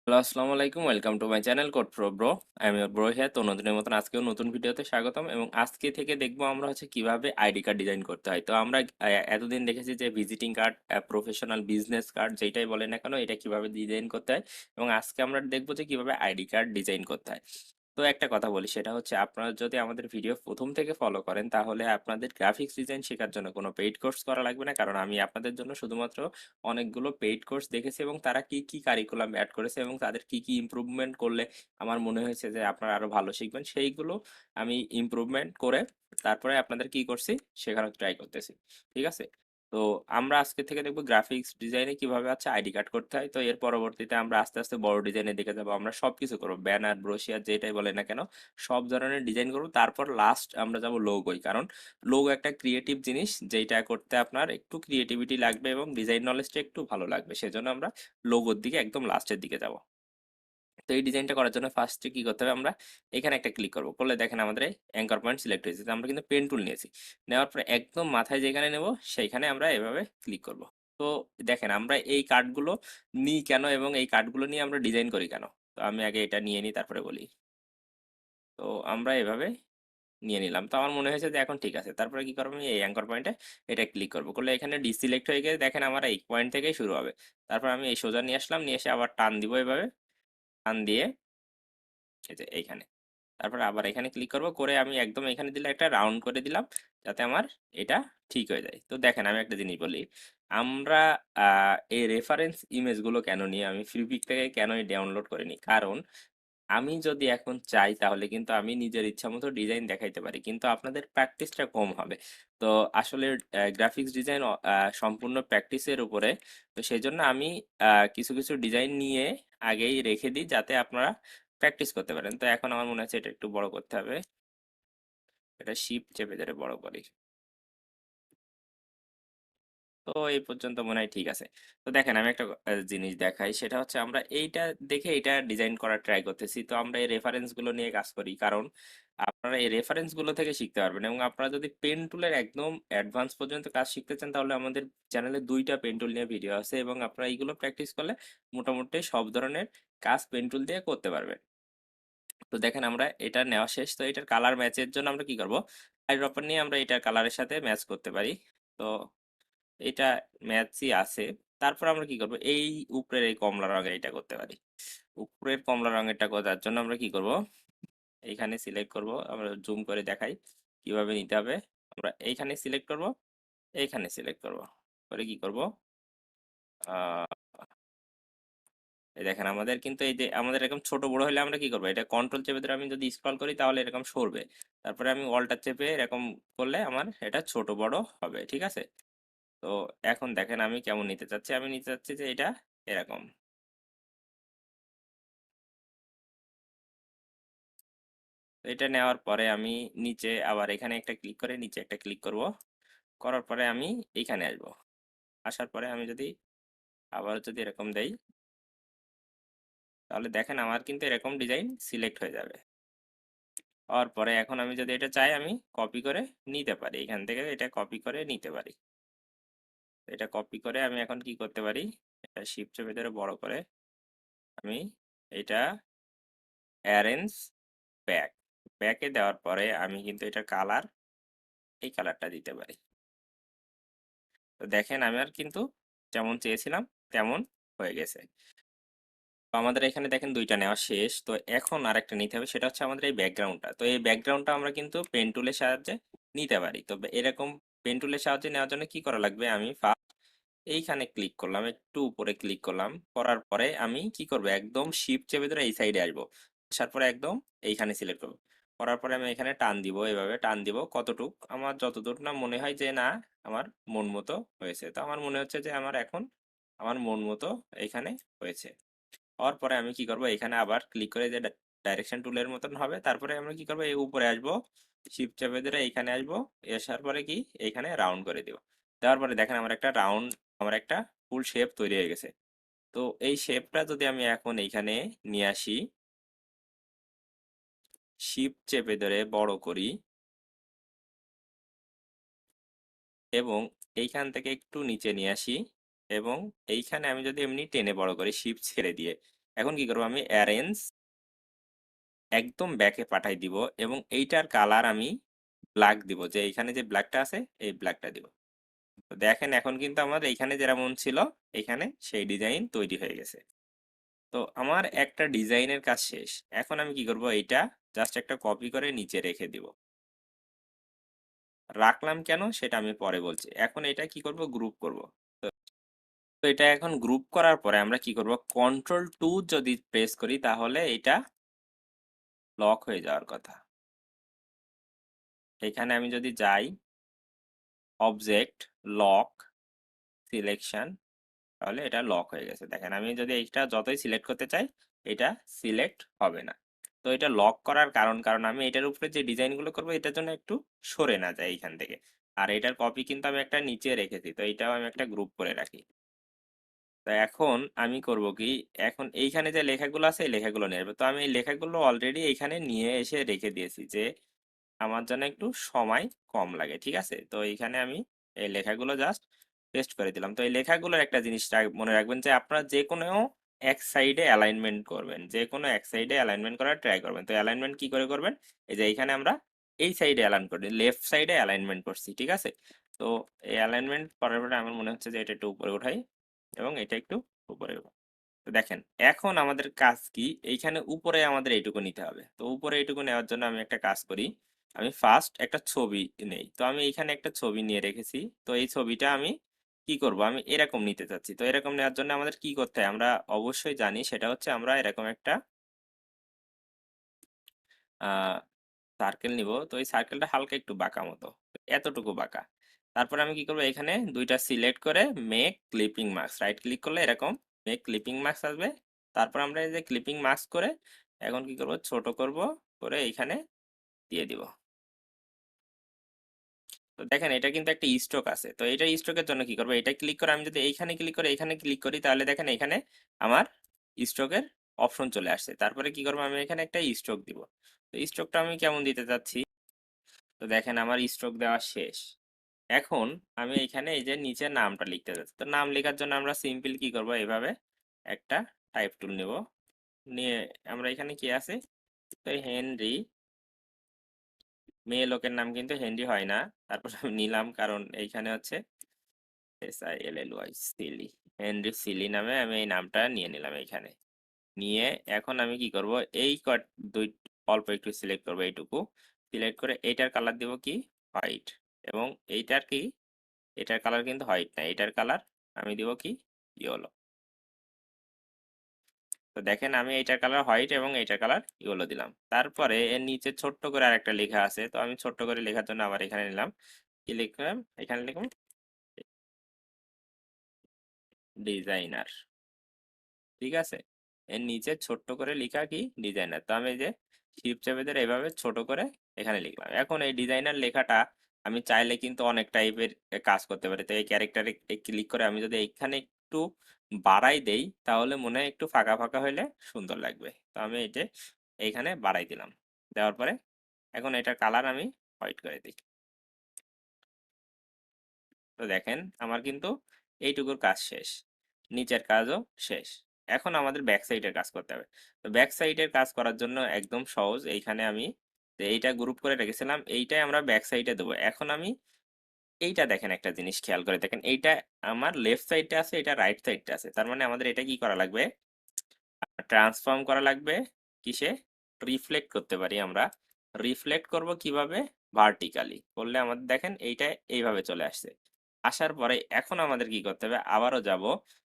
Hello, আসসালামু আলাইকুম। Welcome to my channel CodePro Bro। আমি ইওর ব্রো হিয়ার। তো নতুনের মতন আজকেও নতুন ভিডিওতে স্বাগতম এবং আজকে থেকে দেখবো আমরা হচ্ছে কিভাবে আইডি কার্ড ডিজাইন করতে হয়। তো আমরা এতদিন দেখেছি যে visiting card, professional business card যেইটাই বলেন না কেন এটা কিভাবে ডিজাইন করতে হয় এবং আজকে আমরা দেখবো যে কিভাবে আইডি কার্ড ডিজাইন করতে হয়। তো একটা কথা বলি, সেটা হচ্ছে আপনারা যদি আমাদের ভিডিও প্রথম থেকে ফলো করেন তাহলে আপনাদের গ্রাফিক্স ডিজাইন শেখার জন্য কোনো পেইড কোর্স করা লাগবে না, কারণ আমি আপনাদের জন্য শুধুমাত্র অনেকগুলো পেইড কোর্স দেখেছি এবং তারা কি কি কারিকুলাম অ্যাড করেছে এবং তাদের কি কি ইমপ্রুভমেন্ট করলে আমার মনে হয়েছে যে আপনারা আরো ভালো শিখবেন, সেইগুলো আমি ইমপ্রুভমেন্ট করে তারপরে আপনাদের কি করছি শেখানোর ট্রাই করতেছি। ঠিক আছে? তো আমরা আজকে থেকে দেখবো গ্রাফিক্স ডিজাইনে কিভাবে আছে আইডি কার্ড করতে হয়। তো এর পরবর্তীতে আমরা আস্তে আস্তে বড় ডিজাইনের দিকে যাবো। আমরা সবকিছু করবো, ব্যানার, ব্রোশিয়ার, যেটাই বলে না কেন সব ধরনের ডিজাইন করবো। তারপর লাস্ট আমরা যাবো লোগোই, কারণ লোগো একটা ক্রিয়েটিভ জিনিস, যেটা করতে আপনার একটু ক্রিয়েটিভিটি লাগবে এবং ডিজাইন নলেজটা একটু ভালো লাগবে, সেজন্য আমরা লোগোর দিকে একদম লাস্টের দিকে যাব। তো এই ডিজাইনটা করার জন্য ফার্স্টে কি করতে হবে, আমরা এখানে একটা ক্লিক করবো, করলে দেখেন আমাদের অ্যাঙ্কর পয়েন্ট সিলেক্ট হয়েছে। তো আমরা কিন্তু পেন টুল নিয়েছি, নেওয়ার পরে একদম মাথায় যেখানে নেব সেইখানে আমরা এভাবে ক্লিক করব। তো দেখেন আমরা এই কার্ডগুলো নিই কেন এবং এই কার্ডগুলো নিয়ে আমরা ডিজাইন করি কেন। তো আমি আগে এটা নিয়ে নিই তারপরে বলি। তো আমরা এভাবে নিয়ে নিলাম, তো আমার মনে হয়েছে যে এখন ঠিক আছে। তারপরে কি করবো, আমি এই অ্যাঙ্কর পয়েন্টে এটা ক্লিক করবো, করলে এখানে ডিসিলেক্ট হয়ে গেলে দেখেন আমার এই পয়েন্ট থেকেই শুরু হবে। তারপর আমি এই সোজা নিয়ে আসলাম, নিয়ে এসে আবার টান দিব এভাবে, টান দিয়ে এই যে এইখানে, তারপর আবার এখানে ক্লিক করব, করে আমি একদম এখানে দিলে একটা রাউন্ড করে দিলাম যাতে আমার এটা ঠিক হয়ে যায়। তো দেখেন আমি একটা জিনিস বলি, আমরা এই রেফারেন্স ইমেজগুলো কেন নিই, আমি ফ্রিপিক থেকে কেন ডাউনলোড করে নিই, কারণ আমি যদি এখন চাই তাহলে কিন্তু আমি নিজের ইচ্ছা মতো ডিজাইন দেখাইতে পারি, কিন্তু আপনাদের প্র্যাকটিসটা কম হবে। তো আসলে গ্রাফিক্স ডিজাইন সম্পূর্ণ প্র্যাকটিসের উপরে। তো সেই জন্য আমি কিছু কিছু ডিজাইন নিয়ে আগেই রেখে দিই যাতে আপনারা প্র্যাকটিস করতে পারেন। তো এখন আমার মনে হচ্ছে এটা একটু বড় করতে হবে, এটা শিফট চেপে ধরে বড় করি। তো এই পর্যন্ত মনে হয় ঠিক আছে। তো দেখেন আমি একটা জিনিস দেখাই, সেটা হচ্ছে আমরা এইটা দেখে এটা ডিজাইন করার ট্রাই করতেছি। তো আমরা এই রেফারেন্স গুলো নিয়ে কাজ করি, কারণ আপনারা এই রেফারেন্স গুলো থেকে শিখতে পারবেন এবং আপনারা যদি পেন টুলের একদম অ্যাডভান্স পর্যন্ত কাজ শিখতে চান তাহলে আমাদের চ্যানেলে দুইটা পেন টুল নিয়ে ভিডিও আছে এবং আপনারা এইগুলো প্র্যাকটিস করলে মোটামুটি সব ধরনের কাজ পেন টুল দিয়ে করতে পারবেন। তো দেখেন আমরা এটা নেওয়া শেষ। তো এটার কালার ম্যাচের জন্য আমরা কি করব, আইড্রপার নিয়ে আমরা এটার কালারের সাথে ম্যাচ করতে পারি। তো এটা ম্যাচই আছে। তারপর আমরা কি করব, এই উপরের এই কমলা রঙের এটা করতে পারি। উপরের কমলা রঙেরটা করার জন্য আমরা কি করব, এইখানে সিলেক্ট করব, আমরা জুম করে দেখাই কিভাবে নিতে হবে। আমরা এইখানে সিলেক্ট করব, এইখানে সিলেক্ট করব, করে কি করব, আহ এই দেখেন আমাদের কিন্তু এই যে আমাদের এরকম ছোট বড় হলে আমরা কি করবো, এটা কন্ট্রোল চেপে ধরে আমি যদি স্ক্রল করি তাহলে এরকম সরবে। তারপরে আমি অল্টার চেপে এরকম করলে আমার এটা ছোট বড় হবে। ঠিক আছে? তো এখন দেখেন আমি কেমন নিতে চাচ্ছি, আমি নিতে চাচ্ছি যে এটা এরকম। তো এটা নেওয়ার পরে আমি নিচে আবার এখানে একটা ক্লিক করে নিচে একটা ক্লিক করব, করার পরে আমি এইখানে আসব। আসার পরে আমি যদি আবার যদি এরকম দেই তাহলে দেখেন আমার কিন্তু এরকম ডিজাইন সিলেক্ট হয়ে যাবে। হওয়ার পরে এখন আমি যদি এটা চাই আমি কপি করে নিতে পারি, এখান থেকে এটা কপি করে নিতে পারি। এটা কপি করে আমি এখন কি করতে পারি, এটা শিফট চেপে ধরে বড় করে আমি এটা অ্যারেঞ্জ ব্যাক, ব্যাকে দেওয়ার পরে আমি কিন্তু এটা কালার এই কালারটা দিতে পারি। তো দেখেন আমি আর কিন্তু যেমন চেয়েছিলাম তেমন হয়ে গেছে। তো আমাদের এখানে দেখেন দুইটা নেওয়া শেষ। তো এখন আরেকটা নিতে হবে, সেটা হচ্ছে আমাদের এই ব্যাকগ্রাউন্ডটা। তো এই ব্যাকগ্রাউন্ডটা আমরা কিন্তু পেন টুলের সাহায্যে নিতে পারি। তো এরকম পেন টুলের সাহায্যে নেওয়ার জন্য কি করা লাগবে, আমি এইখানে ক্লিক করলাম, একটু উপরে ক্লিক করলাম, করার পরে আমি কি করব, একদম শিফট চেপে ধরে এই সাইডে আসবো, আসার পরে একদম এইখানে সিলেক্ট করবো, করার পরে আমি এখানে টান দিব, এভাবে টান দিব কতটুক আমার যতটুক না মনে হয় যে না আমার মন মতো হয়েছে। তো আমার মনে হচ্ছে যে আমার এখন আমার মন মতো এখানে হয়েছে। হওয়ার পরে আমি কি করব, এখানে আবার ক্লিক করে যে ডাইরেকশন টুলের মতন হবে, তারপরে আমরা কি করব এই উপরে আসবো, শিফট চেপে ধরে এইখানে আসবো, আসার পরে কি এইখানে রাউন্ড করে দিব। দেওয়ার পরে দেখেন আমার একটা রাউন্ড, আমার একটা ফুল শেপ তৈরি হয়ে গেছে। তো এই শেপটা যদি আমি এখন এইখানে নিয়ে আসি, শিফট চেপে ধরে বড় করি এবং এইখান থেকে একটু নিচে নিয়ে আসি এবং এইখানে আমি যদি এমনি টেনে বড় করি শিফট ছেড়ে দিয়ে, এখন কি করবো, আমি অ্যারেঞ্জ একদম ব্যাকে পাঠাই দিব এবং এইটার কালার আমি ব্ল্যাক দিব, যে এইখানে যে ব্ল্যাকটা আছে এই ব্ল্যাকটা দিব। তো দেখেন এখন কিন্তু আমার এইখানে যেমন ছিল এখানে সেই ডিজাইন তৈরি হয়ে গেছে। তো আমার একটা ডিজাইনের কাজ শেষ। এখন আমি কি করব, এইটা জাস্ট একটা কপি করে নিচে রেখে দিব। রাখলাম কেন সেটা আমি পরে বলছি। এখন এটা কি করব, গ্রুপ করব। তো তো এটা এখন গ্রুপ করার পরে আমরা কি করব, কন্ট্রোল 2 যদি প্রেস করি তাহলে এটা লক হয়ে যাওয়ার কথা। এখানে আমি যদি যাই অবজেক্ট লক সিলেকশন, তাহলে এটা লক হয়ে গেছে। দেখেন আমি যদি এইটা যতই সিলেক্ট করতে চাই এটা সিলেক্ট হবে না। তো এটা লক করার কারণ আমি এটার উপরে যে ডিজাইনগুলো করবো এটার জন্য একটু সরে না যায় এইখান থেকে। আর এটার কপি কিন্তু আমি একটা নিচে রেখেছি, তো এটাও আমি একটা গ্রুপ করে রাখি। তো এখন আমি করব কি, এখন এইখানে যে লেখাগুলো আছে এই লেখাগুলো নিয়ে আসবো। তো আমি এই লেখাগুলো অলরেডি এইখানে নিয়ে এসে রেখে দিয়েছি, যে আমার জন্য একটু সময় কম লাগে, ঠিক আছে। তো এইখানে আমি এই লেখাগুলো জাস্ট পেস্ট করে দিলাম। তো এই লেখাগুলোর একটা জিনিস মনে রাখবেন, যে আপনারা যে কোনো এক সাইডে অ্যালাইনমেন্ট করবেন, যে কোনো এক সাইডে অ্যালাইনমেন্ট করার ট্রাই করবেন। তো অ্যালাইনমেন্ট কি করে করবেন, এই যে এইখানে আমরা এই সাইডে অ্যালাইন করি, লেফট সাইডে অ্যালাইনমেন্ট করছি, ঠিক আছে। তো এই অ্যালাইনমেন্ট করার পরে আমার মনে হচ্ছে যে এটা একটু উপরে উঠাই এবং এটা একটু উপরে উঠাই। তো দেখেন এখন আমাদের কাজ কি, এইখানে উপরে আমাদের এইটুকু নিতে হবে। তো উপরে এইটুকু নেওয়ার জন্য আমি একটা কাজ করি, আমি ফার্স্ট একটা ছবি নেই। তো আমি এইখানে একটা ছবি নিয়ে রেখেছি। তো এই ছবিটা আমি কি করব, আমি এরকম নিতে চাচ্ছি। তো এরকম নেওয়ার জন্য আমাদের কি করতে হয় আমরা অবশ্যই জানি, সেটা হচ্ছে আমরা এরকম একটা সার্কেল নিব। তো এই সার্কেলটা হালকা একটু বাঁকা মতো, এতটুকু বাঁকা। তারপর আমি কি করবো, এখানে দুইটা সিলেক্ট করে make clipping mask right click করলে এরকম মেক ক্লিপিং মাস্ক আসবে। তারপর আমরা এই যে ক্লিপিং মাস্ক করে এখন কি করব, ছোট করব করে এইখানে দিয়ে দিব। তো দেখেন এটা কিন্তু একটা স্ট্রোক আছে। তো এটা স্ট্রোকের জন্য কি করবো, এটা ক্লিক করে আমি যদি এইখানে ক্লিক করে এইখানে ক্লিক করি তাহলে দেখেন এখানে আমার স্ট্রোকের অপশন চলে আসছে। তারপরে কি করবো, আমি এখানে একটা স্ট্রোক দিব। তো স্ট্রোকটা আমি কেমন দিতে চাচ্ছি, তো দেখেন আমার স্ট্রোক দেওয়া শেষ। এখন আমি এখানে এই যে নিচে নামটা লিখতে যাচ্ছি। তো নাম লেখার জন্য আমরা সিম্পল কি করব, এইভাবে একটা টাইপ টুল নেব, নিয়ে আমরা এখানে কি আছে, তো হেনরি, মেয়ে লোকের নাম কিন্তু হেনরি হয় না। তারপর আমি নিলাম কারণ এইখানে হচ্ছে SILLY সিলি, হেনরি সিলি নামে আমি এই নামটা নিয়ে নিলাম এইখানে। নিয়ে এখন আমি কি করব, এই দুই অল্প একটু সিলেক্ট করব, এইটুকু সিলেক্ট করে এইটার কালার দিব কি হোয়াইট, এবং এইটার কি, এটার কালার কিন্তু হোয়াইট না, এটার কালার আমি দিব কি ইয়েলো। তো দেখেন আমি এইটার কালার হোয়াইট এবং এইটার কালার ইয়েলো দিলাম। তারপরে এর নিচে ছোট্ট করে আরেকটা লেখা আছে, তো আমি ছোট্ট করে লেখার জন্য আবার এখানে নিলাম, কি লিখলাম, এখানে লিখলাম ডিজাইনার, ঠিক আছে। এর নিচে ছোট্ট করে লেখা কি ডিজাইনার। তো আমি এই যে শিফট চেপে ধরে এভাবে ছোট করে এখানে লিখলাম। এখন এই ডিজাইনার লেখাটা আমি চাইলে কিন্তু অনেক টাইপের কাজ করতে পারি। তো এই ক্যারেক্টারে ক্লিক করে আমি যদি এখানে একটু বাড়াই দেই তাহলে মনে হয় একটু ফাঁকা ফাঁকা হলে সুন্দর লাগবে। তো আমি এই যে এইখানে বাড়াই দিলাম, দেওয়ার পরে এখন এটার কালার আমি হোয়াইট করে দিই। তো দেখেন আমার কিন্তু এইটুকুর কাজ শেষ, নিচের কাজও শেষ। এখন আমাদের ব্যাক সাইডের কাজ করতে হবে। তো ব্যাক সাইডের কাজ করার জন্য একদম সহজ, এইখানে আমি যে এইটা গ্রুপ করে রেখেছিলাম এইটাই আমরা ব্যাক সাইডে দেবো। এখন আমি এইটা দেখেন একটা জিনিস খেয়াল করে দেখেন, এইটা আমার লেফট সাইডে আছে, এটা রাইট সাইডে আছে। তার মানে আমাদের এটা কি করা লাগবে, ট্রান্সফর্ম করা লাগবে কিসে, রিফ্লেক্ট করতে পারি আমরা। রিফ্লেক্ট করব কিভাবে, ভার্টিক্যালি করলে আমাদের দেখেন এইটা এইভাবে চলে আসছে। আসার পরে এখন আমাদের কি করতে হবে, আবারও যাব,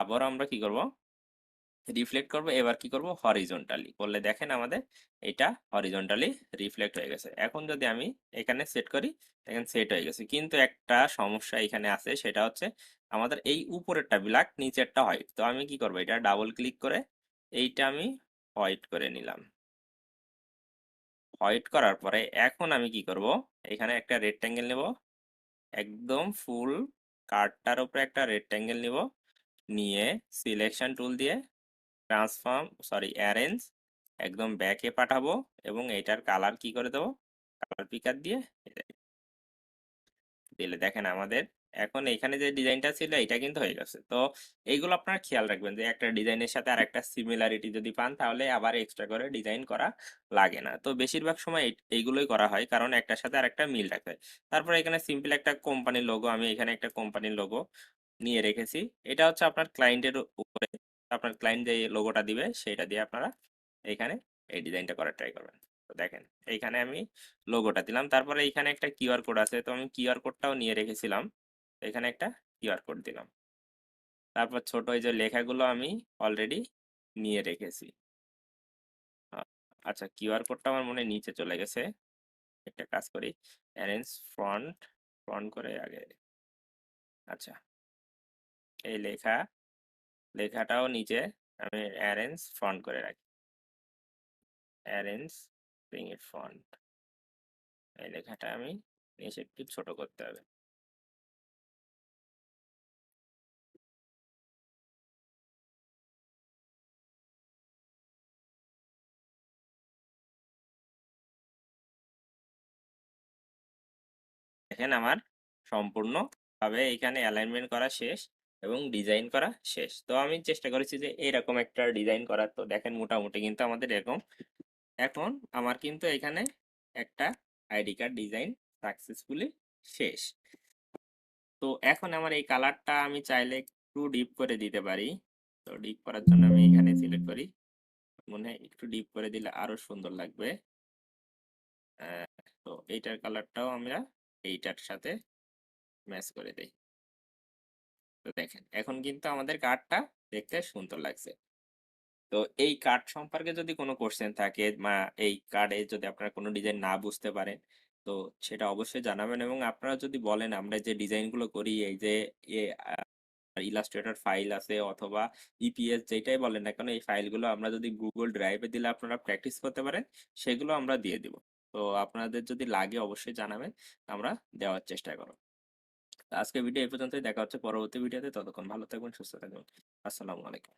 আবারও আমরা কি করব, রিফ্লেক্ট করব। এবার কি করব, হরিজন্টালি করলে দেখেন আমাদের এটা হরিজন্টালি রিফ্লেক্ট হয়ে গেছে। এখন যদি আমি এখানে সেট করি দেখেন সেট হয়ে গেছে, কিন্তু একটা সমস্যা এখানে আছে, সেটা হচ্ছে আমাদের এই উপরেরটা ব্ল্যাক নিচেরটা হোয়াইট। তো আমি কি করব, এটা ডাবল ক্লিক করে এইটা আমি হোয়াইট করে নিলাম। হোয়াইট করার পরে এখন আমি কি করব, এখানে একটা রেক্টেঙ্গেল নেব, একদম ফুল কার্ডটার উপরে একটা রেক্টেঙ্গেল নিব, নিয়ে সিলেকশন টুল দিয়ে ট্রান্সফর্ম সরি অ্যারেঞ্জ একদম ব্যাকে পাঠাবো এবং এটার কালার কি করে দেবো, কালার পিকার দিয়ে দিলে দেখেন আমাদের এখন এখানে যে ডিজাইনটা ছিল এটা কিন্তু হয়ে গেছে। তো এইগুলো আপনারা খেয়াল রাখবেন যে একটা ডিজাইনের সাথে আর একটা সিমিলারিটি যদি পান তাহলে আবার এক্সট্রা করে ডিজাইন করা লাগে না। তো বেশিরভাগ সময় এইগুলোই করা হয়, কারণ একটার সাথে আর একটা মিল রাখে। তারপর এখানে সিম্পল একটা কোম্পানির লোগো, আমি এখানে একটা কোম্পানির লোগো নিয়ে রেখেছি। এটা হচ্ছে আপনার ক্লায়েন্টের উপরে, আপনার ক্লায়েন্ট যে লোগোটা দিবে সেটা দিয়ে আপনারা এখানে এই ডিজাইনটা করার ট্রাই করবেন। তো দেখেন এইখানে আমি লোগোটা দিলাম, তারপরে এইখানে একটা কিউআর কোড আছে, তো আমি কিউআর কোডটাও নিয়ে রেখেছিলাম। তো এখানে একটা কিউআর কোড দিলাম। তারপর ছোট এই যে লেখাগুলো আমি অলরেডি নিয়ে রেখেছি। আ- আচ্ছা, কিউআর কোডটা আমার মনে হয় নিচে চলে গেছে। একটা কাজ করি, অ্যারেঞ্জ ফ্রন্ট, ফ্রন্ট করে আগে। আচ্ছা, এই লেখাটাও নিচে আমি অ্যারেঞ্জ ফ্রন্ট করে রাখি। অ্যারেঞ্জ ব্রিং ইট ফ্রন্ট, এই লেখাটা আমি নিচে একটু ছোট করতে হবে। দেখেন আমার সম্পূর্ণভাবে এখানে অ্যালাইনমেন্ট করা শেষ এবং ডিজাইন করা শেষ। তো আমি চেষ্টা করেছি যে এরকম একটা ডিজাইন করার। তো দেখেন মোটামুটি কিন্তু আমাদের এরকম। এখন আমার কিন্তু এখানে একটা আইডি কার্ড ডিজাইন সাকসেসফুলি শেষ। তো এখন আমার এই কালারটা আমি চাইলে একটু ডিপ করে দিতে পারি। তো ডিপ করার জন্য আমি এখানে সিলেক্ট করি, মনে হয় একটু ডিপ করে দিলে আরো সুন্দর লাগবে। তো এইটার কালারটাও আমরা এইটার সাথে ম্যাচ করে দেই। তো দেখেন এখন কিন্তু আমাদের কার্ডটা দেখতে সুন্দর লাগছে। তো এই কার্ড সম্পর্কে যদি কোনো কোশ্চেন থাকে বা এই কার্ডে যদি আপনারা কোনো ডিজাইন না বুঝতে পারেন, তো সেটা অবশ্যই জানাবেন। এবং আপনারা যদি বলেন আমরা যে ডিজাইনগুলো করি এই যে ইলাস্ট্রেটর ফাইল আছে অথবা ইপিএস যেটাই বলেন না কেন, এই ফাইলগুলো আমরা যদি গুগল ড্রাইভে দিলে আপনারা প্র্যাকটিস করতে পারেন, সেগুলো আমরা দিয়ে দিব। তো আপনাদের যদি লাগে অবশ্যই জানাবেন, আমরা দেওয়ার চেষ্টা করব। আজকে ভিডিও এই পর্যন্তই, দেখা হচ্ছে পরবর্তী ভিডিওতে। ততক্ষণ ভালো থাকবেন, সুস্থ থাকবেন। আসসালামু আলাইকুম।